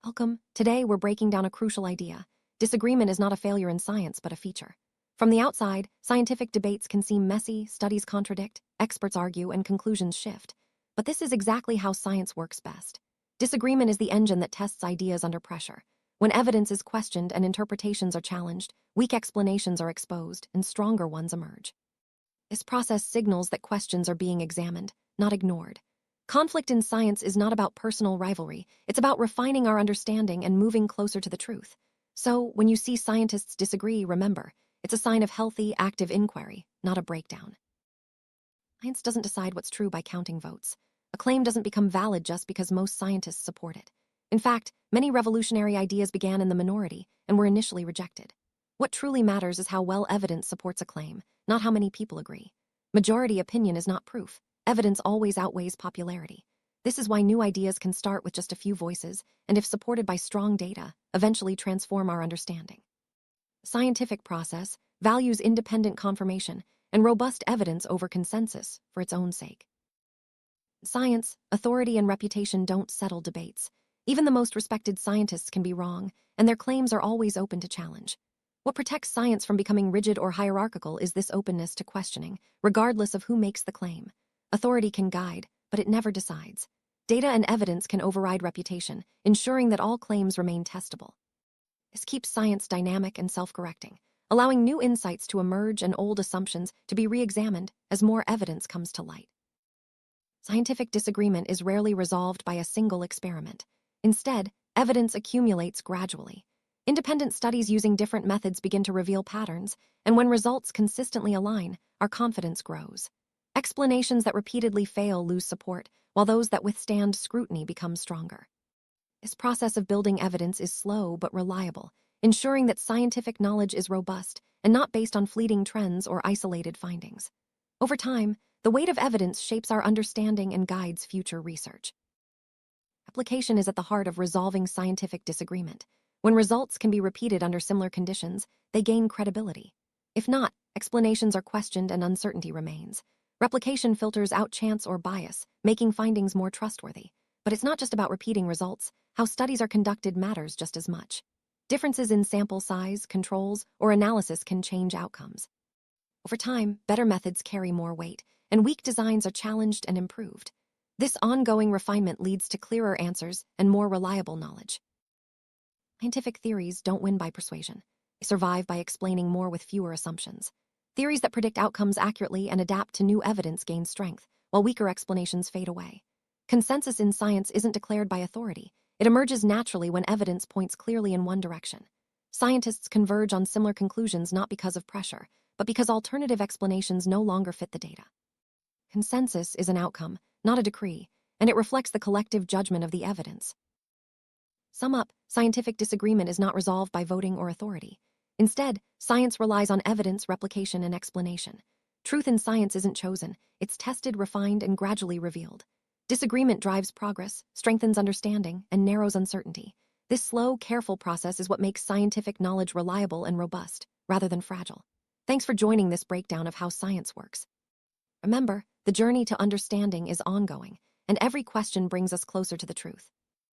Welcome. Today, we're breaking down a crucial idea. Disagreement is not a failure in science, but a feature. From the outside, scientific debates can seem messy, studies contradict, experts argue, and conclusions shift. But this is exactly how science works best. Disagreement is the engine that tests ideas under pressure. When evidence is questioned and interpretations are challenged, weak explanations are exposed, and stronger ones emerge. This process signals that questions are being examined, not ignored. Conflict in science is not about personal rivalry. It's about refining our understanding and moving closer to the truth. So, when you see scientists disagree, remember, it's a sign of healthy, active inquiry, not a breakdown. Science doesn't decide what's true by counting votes. A claim doesn't become valid just because most scientists support it. In fact, many revolutionary ideas began in the minority and were initially rejected. What truly matters is how well evidence supports a claim, not how many people agree. Majority opinion is not proof. Evidence always outweighs popularity. This is why new ideas can start with just a few voices, and if supported by strong data, eventually transform our understanding. The scientific process values independent confirmation and robust evidence over consensus for its own sake. In science, authority and reputation don't settle debates. Even the most respected scientists can be wrong, and their claims are always open to challenge. What protects science from becoming rigid or hierarchical is this openness to questioning, regardless of who makes the claim. Authority can guide, but it never decides. Data and evidence can override reputation, ensuring that all claims remain testable. This keeps science dynamic and self-correcting, allowing new insights to emerge and old assumptions to be re-examined as more evidence comes to light. Scientific disagreement is rarely resolved by a single experiment. Instead, evidence accumulates gradually. Independent studies using different methods begin to reveal patterns, and when results consistently align, our confidence grows. Explanations that repeatedly fail lose support, while those that withstand scrutiny become stronger. This process of building evidence is slow but reliable, ensuring that scientific knowledge is robust and not based on fleeting trends or isolated findings. Over time, the weight of evidence shapes our understanding and guides future research. Application is at the heart of resolving scientific disagreement. When results can be repeated under similar conditions, they gain credibility. If not, explanations are questioned and uncertainty remains. Replication filters out chance or bias, making findings more trustworthy. But it's not just about repeating results. How studies are conducted matters just as much. Differences in sample size, controls, or analysis can change outcomes. Over time, better methods carry more weight, and weak designs are challenged and improved. This ongoing refinement leads to clearer answers and more reliable knowledge. Scientific theories don't win by persuasion. They survive by explaining more with fewer assumptions. Theories that predict outcomes accurately and adapt to new evidence gain strength, while weaker explanations fade away. Consensus in science isn't declared by authority. It emerges naturally when evidence points clearly in one direction. Scientists converge on similar conclusions not because of pressure, but because alternative explanations no longer fit the data. Consensus is an outcome, not a decree, and it reflects the collective judgment of the evidence. Sum up, scientific disagreement is not resolved by voting or authority. Instead, science relies on evidence, replication, and explanation. Truth in science isn't chosen, it's tested, refined, and gradually revealed. Disagreement drives progress, strengthens understanding, and narrows uncertainty. This slow, careful process is what makes scientific knowledge reliable and robust, rather than fragile. Thanks for joining this breakdown of how science works. Remember, the journey to understanding is ongoing, and every question brings us closer to the truth.